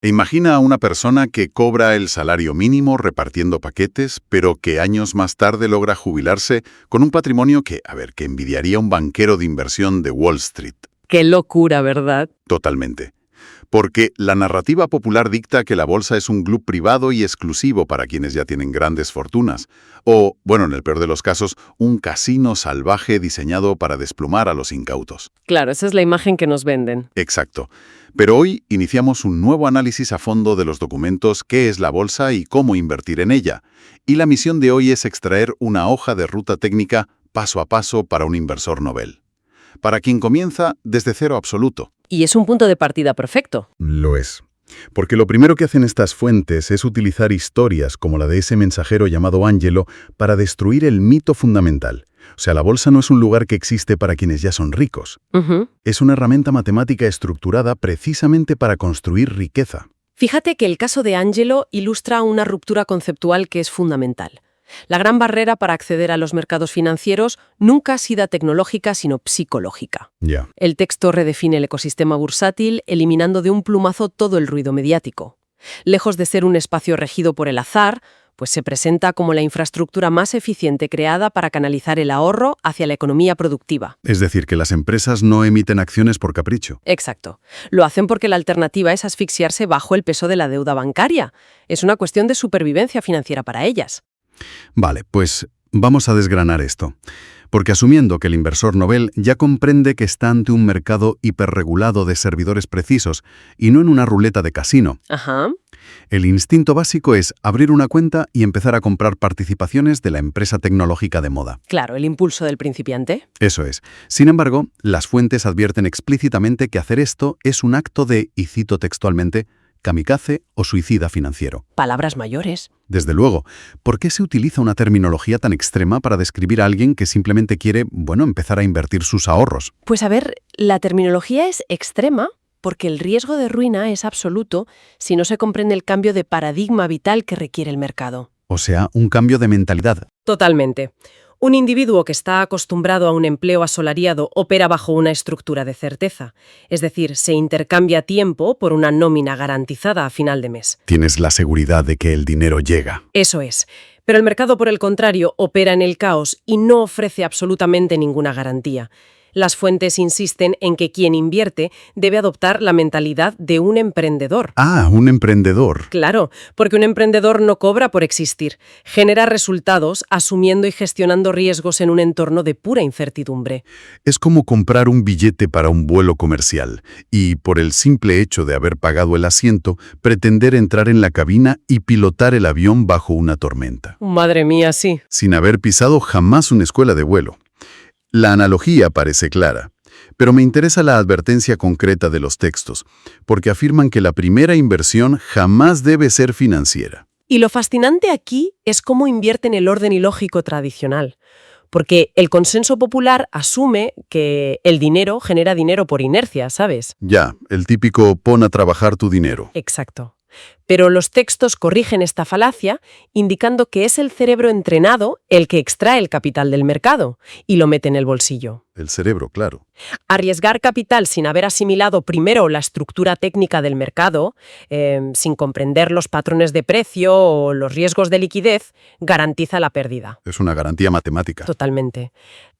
E imagina a una persona que cobra el salario mínimo repartiendo paquetes, pero que años más tarde logra jubilarse con un patrimonio que envidiaría un banquero de inversión de Wall Street. Qué locura, ¿verdad? Totalmente. Porque la narrativa popular dicta que la bolsa es un club privado y exclusivo para quienes ya tienen grandes fortunas. O, bueno, en el peor de los casos, un casino salvaje diseñado para desplumar a los incautos. Claro, esa es la imagen que nos venden. Exacto. Pero hoy iniciamos un nuevo análisis a fondo de los documentos, qué es la bolsa y cómo invertir en ella. Y la misión de hoy es extraer una hoja de ruta técnica paso a paso para un inversor novel. Para quien comienza desde cero absoluto. Y es un punto de partida perfecto. Lo es. Porque lo primero que hacen estas fuentes es utilizar historias como la de ese mensajero llamado Angelo para destruir el mito fundamental. O sea, la bolsa no es un lugar que existe para quienes ya son ricos. Es una herramienta matemática estructurada precisamente para construir riqueza. Fíjate que el caso de Angelo ilustra una ruptura conceptual que es fundamental. La gran barrera para acceder a los mercados financieros nunca ha sido tecnológica, sino psicológica. Ya. El texto redefine el ecosistema bursátil, eliminando de un plumazo todo el ruido mediático. Lejos de ser un espacio regido por el azar, pues se presenta como la infraestructura más eficiente creada para canalizar el ahorro hacia la economía productiva. Es decir, que las empresas no emiten acciones por capricho. Exacto. Lo hacen porque la alternativa es asfixiarse bajo el peso de la deuda bancaria. Es una cuestión de supervivencia financiera para ellas. Vale, pues vamos a desgranar esto. Porque asumiendo que el inversor novel ya comprende que está ante un mercado hiperregulado de servidores precisos y no en una ruleta de casino, Ajá. el instinto básico es abrir una cuenta y empezar a comprar participaciones de la empresa tecnológica de moda. Claro, el impulso del principiante. Eso es. Sin embargo, las fuentes advierten explícitamente que hacer esto es un acto de, y cito textualmente, kamikaze o suicida financiero. Palabras mayores. Desde luego, ¿por qué se utiliza una terminología tan extrema para describir a alguien que simplemente quiere, empezar a invertir sus ahorros? Pues a ver, la terminología es extrema porque el riesgo de ruina es absoluto si no se comprende el cambio de paradigma vital que requiere el mercado. O sea, un cambio de mentalidad. Totalmente. Un individuo que está acostumbrado a un empleo asalariado opera bajo una estructura de certeza, es decir, se intercambia tiempo por una nómina garantizada a final de mes. Tienes la seguridad de que el dinero llega. Eso es. Pero el mercado, por el contrario, opera en el caos y no ofrece absolutamente ninguna garantía. Las fuentes insisten en que quien invierte debe adoptar la mentalidad de un emprendedor. Ah, un emprendedor. Claro, porque un emprendedor no cobra por existir. Genera resultados asumiendo y gestionando riesgos en un entorno de pura incertidumbre. Es como comprar un billete para un vuelo comercial y, por el simple hecho de haber pagado el asiento, pretender entrar en la cabina y pilotar el avión bajo una tormenta. Madre mía, sí. Sin haber pisado jamás una escuela de vuelo. La analogía parece clara, pero me interesa la advertencia concreta de los textos, porque afirman que la primera inversión jamás debe ser financiera. Y lo fascinante aquí es cómo invierten el orden ilógico tradicional, porque el consenso popular asume que el dinero genera dinero por inercia, ¿sabes? Ya, el típico pon a trabajar tu dinero. Exacto. Pero los textos corrigen esta falacia, indicando que es el cerebro entrenado el que extrae el capital del mercado y lo mete en el bolsillo. El cerebro, claro. Arriesgar capital sin haber asimilado primero la estructura técnica del mercado, sin comprender los patrones de precio o los riesgos de liquidez, garantiza la pérdida. Es una garantía matemática. Totalmente.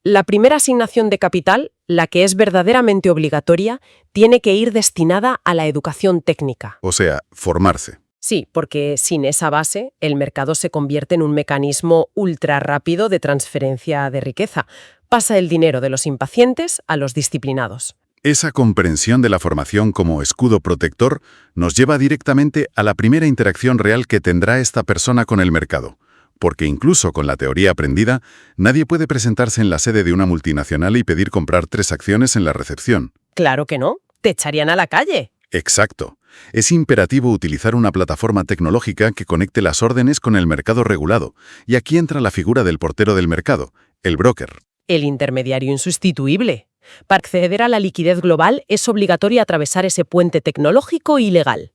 La primera asignación de capital, la que es verdaderamente obligatoria, tiene que ir destinada a la educación técnica. O sea, formarse. Sí, porque sin esa base, el mercado se convierte en un mecanismo ultra rápido de transferencia de riqueza. Pasa el dinero de los impacientes a los disciplinados. Esa comprensión de la formación como escudo protector nos lleva directamente a la primera interacción real que tendrá esta persona con el mercado. Porque incluso con la teoría aprendida, nadie puede presentarse en la sede de una multinacional y pedir comprar 3 acciones en la recepción. Claro que no, te echarían a la calle. Exacto. Es imperativo utilizar una plataforma tecnológica que conecte las órdenes con el mercado regulado. Y aquí entra la figura del portero del mercado, el broker. El intermediario insustituible. Para acceder a la liquidez global es obligatorio atravesar ese puente tecnológico y legal.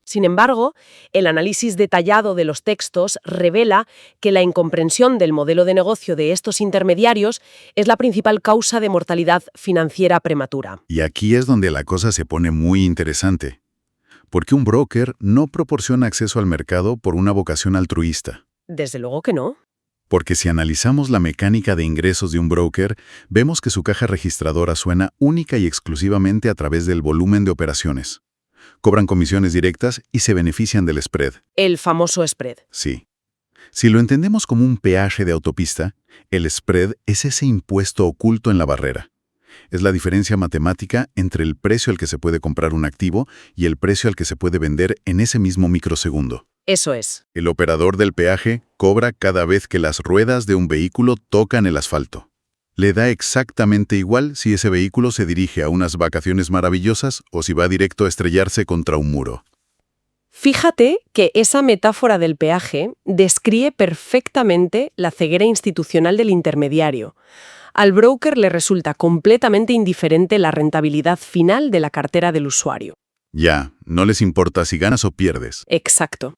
Sin embargo, el análisis detallado de los textos revela que la incomprensión del modelo de negocio de estos intermediarios es la principal causa de mortalidad financiera prematura. Y aquí es donde la cosa se pone muy interesante. porque un broker no proporciona acceso al mercado por una vocación altruista. Desde luego que no. Porque si analizamos la mecánica de ingresos de un broker, vemos que su caja registradora suena única y exclusivamente a través del volumen de operaciones. Cobran comisiones directas y se benefician del spread. El famoso spread. Sí. Si lo entendemos como un peaje de autopista, el spread es ese impuesto oculto en la barrera. Es la diferencia matemática entre el precio al que se puede comprar un activo y el precio al que se puede vender en ese mismo microsegundo. Eso es. El operador del peaje cobra cada vez que las ruedas de un vehículo tocan el asfalto. Le da exactamente igual si ese vehículo se dirige a unas vacaciones maravillosas o si va directo a estrellarse contra un muro. Fíjate que esa metáfora del peaje describe perfectamente la ceguera institucional del intermediario. Al broker le resulta completamente indiferente la rentabilidad final de la cartera del usuario. Ya, no les importa si ganas o pierdes. Exacto.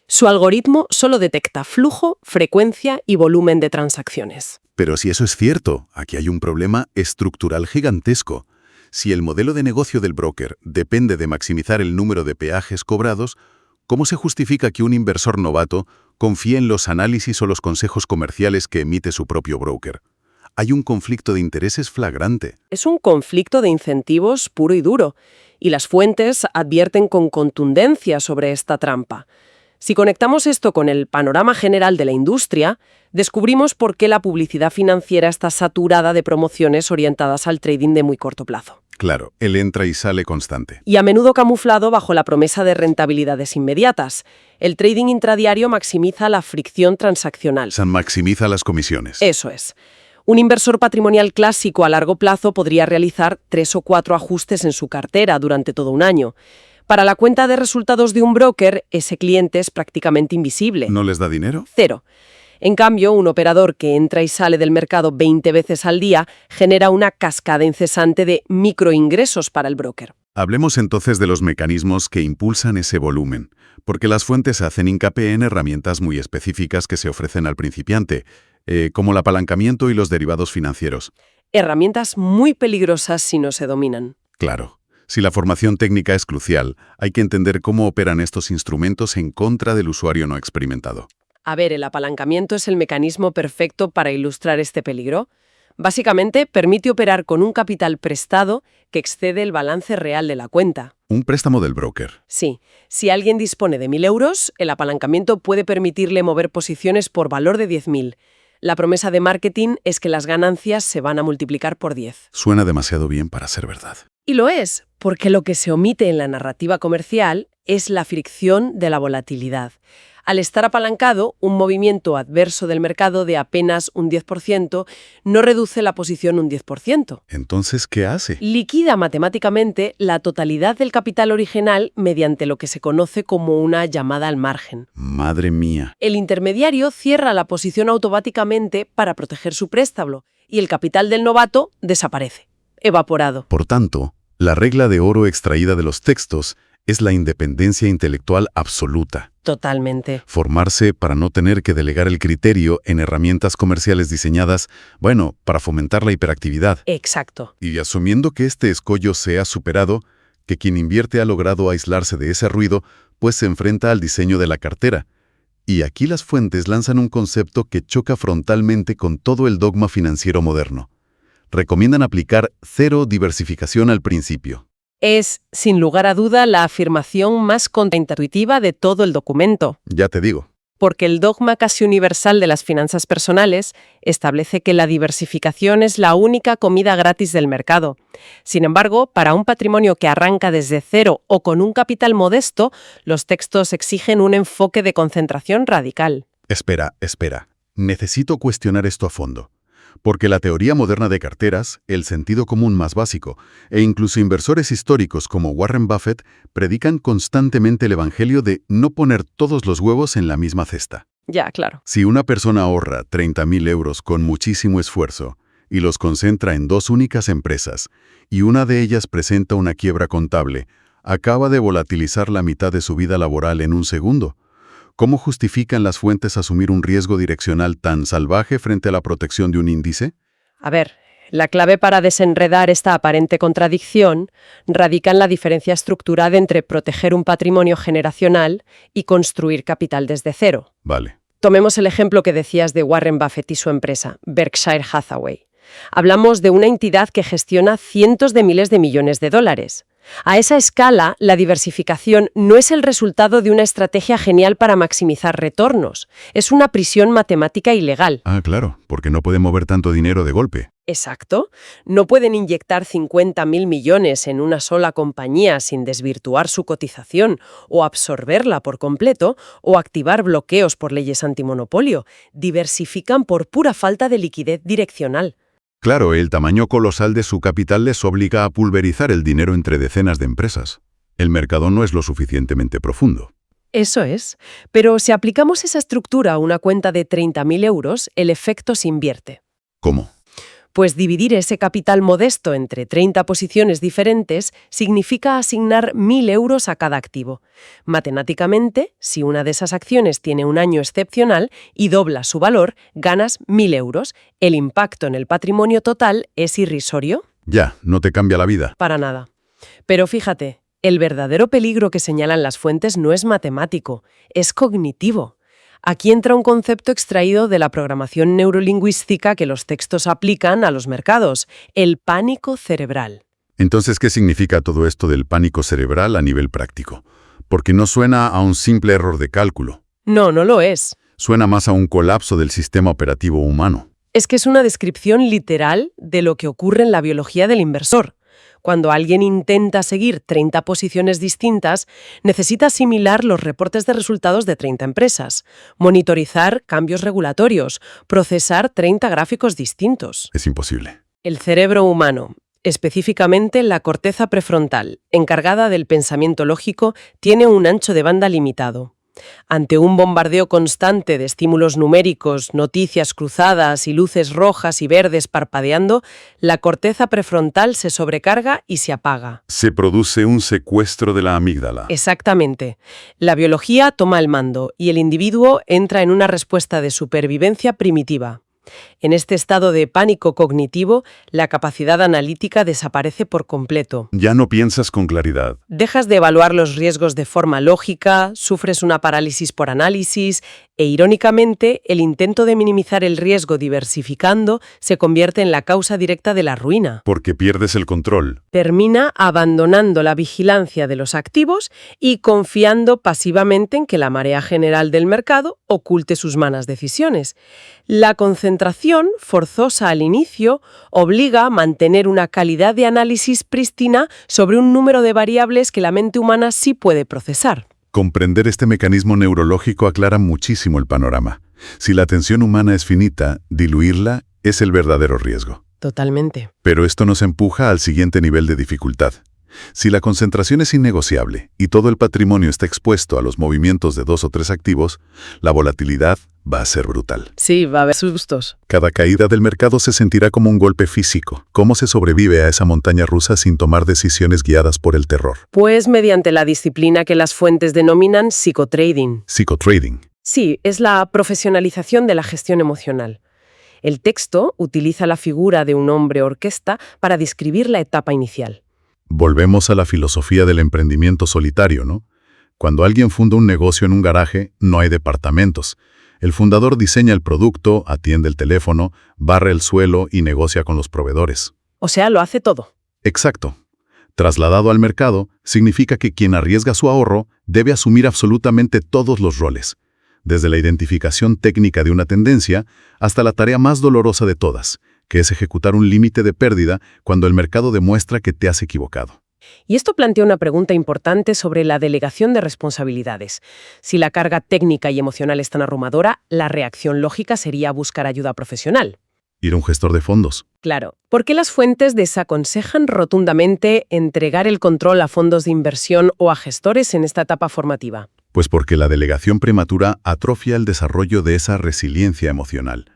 Su algoritmo solo detecta flujo, frecuencia y volumen de transacciones. Pero si eso es cierto, aquí hay un problema estructural gigantesco. Si el modelo de negocio del broker depende de maximizar el número de peajes cobrados, ¿cómo se justifica que un inversor novato confíe en los análisis o los consejos comerciales que emite su propio broker? Hay un conflicto de intereses flagrante. Es un conflicto de incentivos puro y duro, y las fuentes advierten con contundencia sobre esta trampa. Si conectamos esto con el panorama general de la industria, descubrimos por qué la publicidad financiera está saturada de promociones orientadas al trading de muy corto plazo. Claro, el entra y sale constante. Y a menudo camuflado bajo la promesa de rentabilidades inmediatas. El trading intradiario maximiza la fricción transaccional. Se maximiza las comisiones. Eso es. Un inversor patrimonial clásico a largo plazo podría realizar 3 o 4 ajustes en su cartera durante todo un año. Para la cuenta de resultados de un broker, ese cliente es prácticamente invisible. ¿No les da dinero? Cero. En cambio, un operador que entra y sale del mercado 20 veces al día genera una cascada incesante de microingresos para el broker. Hablemos entonces de los mecanismos que impulsan ese volumen, porque las fuentes hacen hincapié en herramientas muy específicas que se ofrecen al principiante, como el apalancamiento y los derivados financieros. Herramientas muy peligrosas si no se dominan. Claro. Si la formación técnica es crucial, hay que entender cómo operan estos instrumentos en contra del usuario no experimentado. A ver, el apalancamiento es el mecanismo perfecto para ilustrar este peligro. Básicamente, permite operar con un capital prestado que excede el balance real de la cuenta. Un préstamo del broker. Sí, si alguien dispone de 1.000 euros, el apalancamiento puede permitirle mover posiciones por valor de 10.000. La promesa de marketing es que las ganancias se van a multiplicar por 10. Suena demasiado bien para ser verdad. Y lo es, porque lo que se omite en la narrativa comercial es la fricción de la volatilidad. Al estar apalancado, un movimiento adverso del mercado de apenas un 10% no reduce la posición un 10%. Entonces, ¿qué hace? Liquida matemáticamente la totalidad del capital original mediante lo que se conoce como una llamada al margen. Madre mía. El intermediario cierra la posición automáticamente para proteger su préstamo y el capital del novato desaparece, evaporado. Por tanto, la regla de oro extraída de los textos es la independencia intelectual absoluta. Totalmente. Formarse para no tener que delegar el criterio en herramientas comerciales diseñadas, para fomentar la hiperactividad. Exacto. Y asumiendo que este escollo sea superado, que quien invierte ha logrado aislarse de ese ruido, pues se enfrenta al diseño de la cartera. Y aquí las fuentes lanzan un concepto que choca frontalmente con todo el dogma financiero moderno. Recomiendan aplicar cero diversificación al principio. Es, sin lugar a duda, la afirmación más contraintuitiva de todo el documento. Ya te digo. Porque el dogma casi universal de las finanzas personales establece que la diversificación es la única comida gratis del mercado. Sin embargo, para un patrimonio que arranca desde cero o con un capital modesto, los textos exigen un enfoque de concentración radical. Espera. Necesito cuestionar esto a fondo. Porque la teoría moderna de carteras, el sentido común más básico, e incluso inversores históricos como Warren Buffett, predican constantemente el evangelio de no poner todos los huevos en la misma cesta. Ya, claro. Si una persona ahorra 30.000 euros con muchísimo esfuerzo y los concentra en 2 únicas empresas, y una de ellas presenta una quiebra contable, acaba de volatilizar la mitad de su vida laboral en un segundo. ¿Cómo justifican las fuentes asumir un riesgo direccional tan salvaje frente a la protección de un índice? A ver, La clave para desenredar esta aparente contradicción radica en la diferencia estructural entre proteger un patrimonio generacional y construir capital desde cero. Vale. Tomemos el ejemplo que decías de Warren Buffett y su empresa, Berkshire Hathaway. Hablamos de una entidad que gestiona cientos de miles de millones de dólares. A esa escala, la diversificación no es el resultado de una estrategia genial para maximizar retornos. Es una prisión matemática ilegal. Ah, claro, porque no puede mover tanto dinero de golpe. Exacto. No pueden inyectar 50.000 millones en una sola compañía sin desvirtuar su cotización o absorberla por completo o activar bloqueos por leyes antimonopolio. Diversifican por pura falta de liquidez direccional. Claro, el tamaño colosal de su capital les obliga a pulverizar el dinero entre decenas de empresas. El mercado no es lo suficientemente profundo. Eso es. Pero si aplicamos esa estructura a una cuenta de 30.000 euros, el efecto se invierte. ¿Cómo? Pues dividir ese capital modesto entre 30 posiciones diferentes significa asignar 1.000 euros a cada activo. Matemáticamente, si una de esas acciones tiene un año excepcional y dobla su valor, ganas 1.000 euros. El impacto en el patrimonio total es irrisorio. Ya, no te cambia la vida. Para nada. Pero fíjate, el verdadero peligro que señalan las fuentes no es matemático, es cognitivo. Aquí entra un concepto extraído de la programación neurolingüística que los textos aplican a los mercados, el pánico cerebral. Entonces, ¿qué significa todo esto del pánico cerebral a nivel práctico? Porque no suena a un simple error de cálculo. No, no lo es. Suena más a un colapso del sistema operativo humano. Es que es una descripción literal de lo que ocurre en la biología del inversor. Cuando alguien intenta seguir 30 posiciones distintas, necesita asimilar los reportes de resultados de 30 empresas, monitorizar cambios regulatorios, procesar 30 gráficos distintos. Es imposible. El cerebro humano, específicamente la corteza prefrontal, encargada del pensamiento lógico, tiene un ancho de banda limitado. Ante un bombardeo constante de estímulos numéricos, noticias cruzadas y luces rojas y verdes parpadeando, la corteza prefrontal se sobrecarga y se apaga. Se produce un secuestro de la amígdala. Exactamente. La biología toma el mando y el individuo entra en una respuesta de supervivencia primitiva. En este estado de pánico cognitivo, la capacidad analítica desaparece por completo. Ya no piensas con claridad. Dejas de evaluar los riesgos de forma lógica, sufres una parálisis por análisis e, irónicamente, el intento de minimizar el riesgo diversificando se convierte en la causa directa de la ruina. Porque pierdes el control. Termina abandonando la vigilancia de los activos y confiando pasivamente en que la marea general del mercado oculte sus malas decisiones. La concentración, forzosa al inicio, obliga a mantener una calidad de análisis prístina sobre un número de variables que la mente humana sí puede procesar. Comprender este mecanismo neurológico aclara muchísimo el panorama. Si la atención humana es finita, diluirla es el verdadero riesgo. Totalmente. Pero esto nos empuja al siguiente nivel de dificultad. Si la concentración es innegociable y todo el patrimonio está expuesto a los movimientos de 2 o 3 activos, la volatilidad va a ser brutal. Sí, va a haber sustos. Cada caída del mercado se sentirá como un golpe físico. ¿Cómo se sobrevive a esa montaña rusa sin tomar decisiones guiadas por el terror? Pues mediante la disciplina que las fuentes denominan psicotrading. Psicotrading. Sí, es la profesionalización de la gestión emocional. El texto utiliza la figura de un hombre orquesta para describir la etapa inicial. Volvemos a la filosofía del emprendimiento solitario, ¿no? Cuando alguien funda un negocio en un garaje, no hay departamentos. El fundador diseña el producto, atiende el teléfono, barre el suelo y negocia con los proveedores. O sea, lo hace todo. Exacto. Trasladado al mercado, significa que quien arriesga su ahorro debe asumir absolutamente todos los roles, desde la identificación técnica de una tendencia hasta la tarea más dolorosa de todas, que es ejecutar un límite de pérdida cuando el mercado demuestra que te has equivocado. Y esto plantea una pregunta importante sobre la delegación de responsabilidades. Si la carga técnica y emocional es tan abrumadora, la reacción lógica sería buscar ayuda profesional. Ir a un gestor de fondos. Claro. ¿Por qué las fuentes desaconsejan rotundamente entregar el control a fondos de inversión o a gestores en esta etapa formativa? Pues porque la delegación prematura atrofia el desarrollo de esa resiliencia emocional.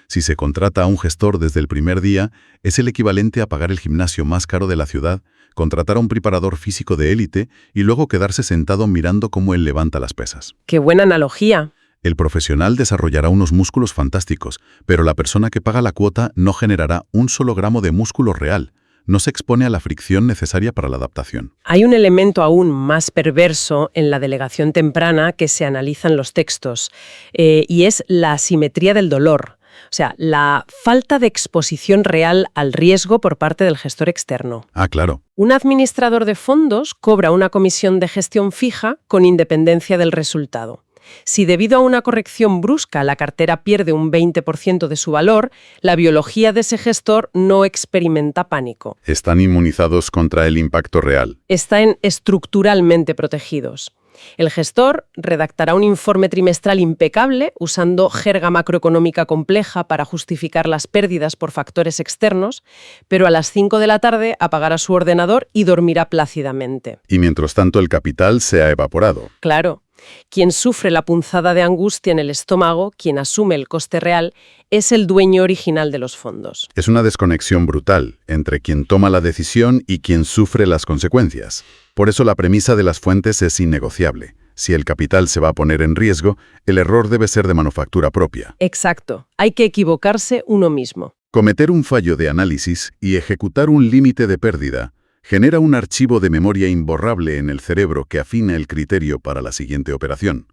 Si se contrata a un gestor desde el primer día, es el equivalente a pagar el gimnasio más caro de la ciudad, contratar a un preparador físico de élite y luego quedarse sentado mirando cómo él levanta las pesas. ¡Qué buena analogía! El profesional desarrollará unos músculos fantásticos, pero la persona que paga la cuota no generará un solo gramo de músculo real. No se expone a la fricción necesaria para la adaptación. Hay un elemento aún más perverso en la delegación temprana que se analiza en los textos, y es la asimetría del dolor. O sea, la falta de exposición real al riesgo por parte del gestor externo. Ah, claro. Un administrador de fondos cobra una comisión de gestión fija con independencia del resultado. Si debido a una corrección brusca la cartera pierde un 20% de su valor, la biología de ese gestor no experimenta pánico. Están inmunizados contra el impacto real. Están estructuralmente protegidos. El gestor redactará un informe trimestral impecable usando jerga macroeconómica compleja para justificar las pérdidas por factores externos, pero a las 5 de la tarde apagará su ordenador y dormirá plácidamente. Y mientras tanto el capital se ha evaporado. Claro. Quien sufre la punzada de angustia en el estómago, quien asume el coste real, es el dueño original de los fondos. Es una desconexión brutal entre quien toma la decisión y quien sufre las consecuencias. Por eso la premisa de las fuentes es innegociable. Si el capital se va a poner en riesgo, el error debe ser de manufactura propia. Exacto. Hay que equivocarse uno mismo. Cometer un fallo de análisis y ejecutar un límite de pérdida genera un archivo de memoria imborrable en el cerebro que afina el criterio para la siguiente operación.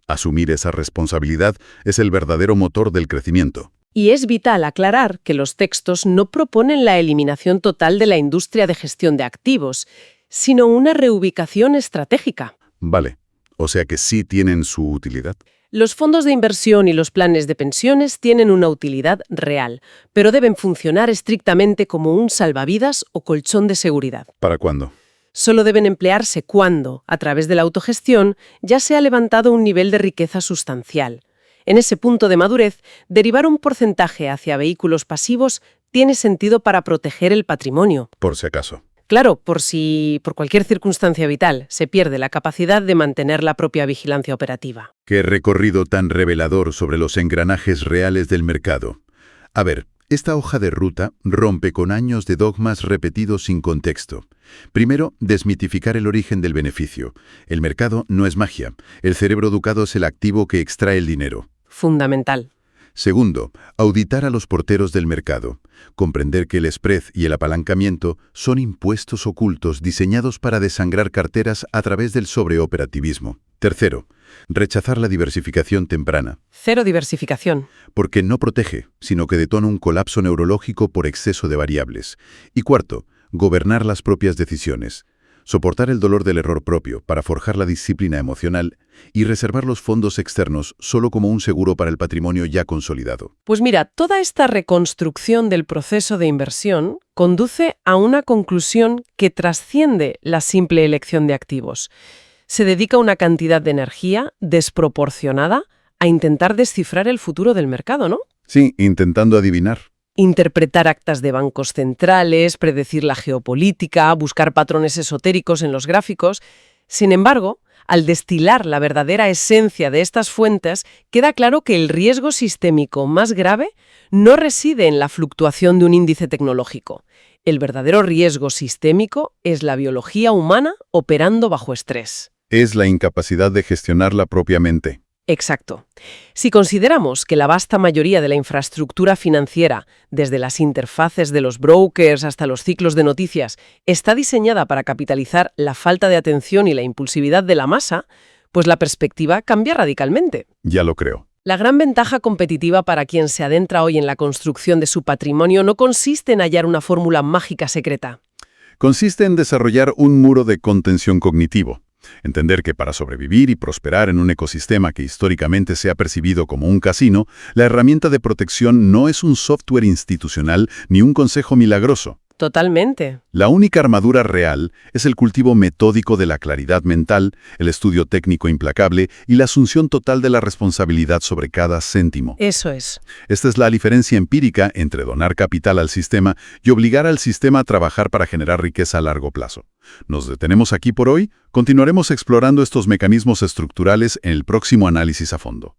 Asumir esa responsabilidad es el verdadero motor del crecimiento. Y es vital aclarar que los textos no proponen la eliminación total de la industria de gestión de activos, sino una reubicación estratégica. Vale, o sea que sí tienen su utilidad. Los fondos de inversión y los planes de pensiones tienen una utilidad real, pero deben funcionar estrictamente como un salvavidas o colchón de seguridad. ¿Para cuándo? Solo deben emplearse cuando, a través de la autogestión, ya se ha levantado un nivel de riqueza sustancial. En ese punto de madurez, derivar un porcentaje hacia vehículos pasivos tiene sentido para proteger el patrimonio. Por si acaso. Claro, por cualquier circunstancia vital se pierde la capacidad de mantener la propia vigilancia operativa. Qué recorrido tan revelador sobre los engranajes reales del mercado. A ver, esta hoja de ruta rompe con años de dogmas repetidos sin contexto. Primero, desmitificar el origen del beneficio. El mercado no es magia. El cerebro educado es el activo que extrae el dinero. Fundamental. Segundo, auditar a los porteros del mercado. Comprender que el spread y el apalancamiento son impuestos ocultos diseñados para desangrar carteras a través del sobreoperativismo. Tercero, rechazar la diversificación temprana. Cero diversificación. Porque no protege, sino que detona un colapso neurológico por exceso de variables. Y cuarto, gobernar las propias decisiones. Soportar el dolor del error propio para forjar la disciplina emocional y reservar los fondos externos solo como un seguro para el patrimonio ya consolidado. Pues mira, toda esta reconstrucción del proceso de inversión conduce a una conclusión que trasciende la simple elección de activos. Se dedica una cantidad de energía desproporcionada a intentar descifrar el futuro del mercado, ¿no? Sí, intentando adivinar. Interpretar actas de bancos centrales, predecir la geopolítica, buscar patrones esotéricos en los gráficos. Sin embargo, al destilar la verdadera esencia de estas fuentes, queda claro que el riesgo sistémico más grave no reside en la fluctuación de un índice tecnológico. El verdadero riesgo sistémico es la biología humana operando bajo estrés. Es la incapacidad de gestionarla propiamente. Exacto. Si consideramos que la vasta mayoría de la infraestructura financiera, desde las interfaces de los brokers hasta los ciclos de noticias, está diseñada para capitalizar la falta de atención y la impulsividad de la masa, pues la perspectiva cambia radicalmente. Ya lo creo. La gran ventaja competitiva para quien se adentra hoy en la construcción de su patrimonio no consiste en hallar una fórmula mágica secreta. Consiste en desarrollar un muro de contención cognitivo. Entender que para sobrevivir y prosperar en un ecosistema que históricamente se ha percibido como un casino, la herramienta de protección no es un software institucional ni un consejo milagroso. Totalmente. La única armadura real es el cultivo metódico de la claridad mental, el estudio técnico implacable y la asunción total de la responsabilidad sobre cada céntimo. Eso es. Esta es la diferencia empírica entre donar capital al sistema y obligar al sistema a trabajar para generar riqueza a largo plazo. Nos detenemos aquí por hoy, continuaremos explorando estos mecanismos estructurales en el próximo análisis a fondo.